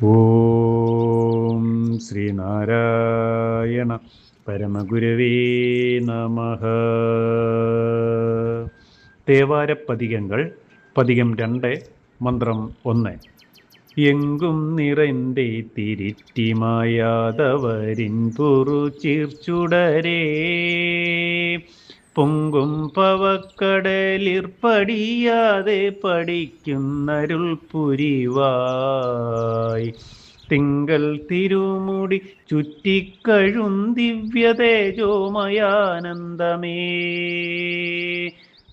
ഓം ശ്രീനാരായണ പരമഗുരവേ നമഃ. തേവാരപ്പതികങ്ങൾ പതികം 2 മന്ത്രം 1. എങ്കും നിറന്റെ തിരിറ്റിമായാതവരിൻ പുറു ചീർച്ചുടരേ പൊങ്കും പവക്കടലിർപ്പടിയാതെ പഠിക്കുന്നരുൾ പുരിവായ് തിങ്കൾ തിരുമുടി ചുറ്റിക്കഴും ദിവ്യതേജോമയാനന്ദമേ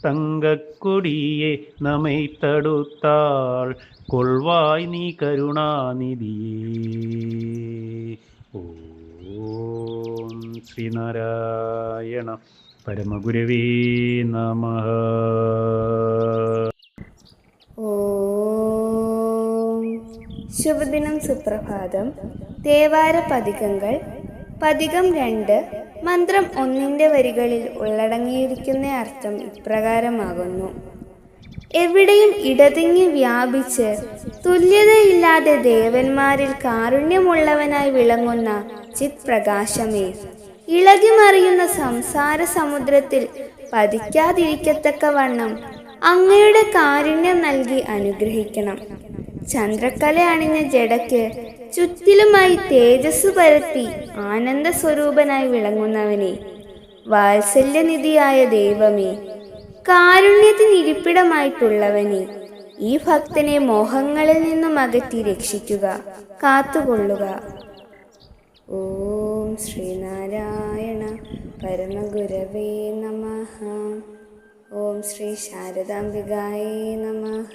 തങ്കക്കൊടിയെ നമ്മை തടുത്താൾ കൊൾവായ് നീ കരുണാനിധിയേ. ഓം ശ്രീനാരായണ പരമഗുരവേ നമഃ. ഓം ശുഭദിനം, സുപ്രഭാതം. തേവാര പതികങ്ങൾ പതികം 2 മന്ത്രം 1 വരികളിൽ ഉള്ളടങ്ങിയിരിക്കുന്ന അർത്ഥം ഇപ്രകാരമാകുന്നു. എവിടെയും ഇടതിങ്ങി വ്യാപിച്ച് തുല്യതയില്ലാതെ ദേവന്മാരിൽ കാരുണ്യമുള്ളവനായി വിളങ്ങുന്ന ചിത് പ്രകാശമേ, ഇളകിമറിയുന്ന സംസാര സമുദ്രത്തിൽ പതിക്കാതിരിക്കത്തക്കവണ്ണം അങ്ങയുടെ കാരുണ്യം നൽകി അനുഗ്രഹിക്കണം. ചന്ദ്രക്കല അണിഞ്ഞ ജടയ്ക്ക് ചുറ്റിലുമായി തേജസ് പരത്തി ആനന്ദ സ്വരൂപനായി വിളങ്ങുന്നവനെ, വാത്സല്യനിധിയായ ദൈവമേ, കാരുണ്യത്തിനിരിപ്പിടമായിട്ടുള്ളവനെ, ഈ ഭക്തനെ മോഹങ്ങളിൽ നിന്നും അകറ്റി രക്ഷിക്കുക, കാത്തുകൊള്ളുക. ഓം ശ്രീനാരായണ പരമഗുരവേ നമഃ. ഓം ശ്രീ ശാരദാംബികായേ നമഃ.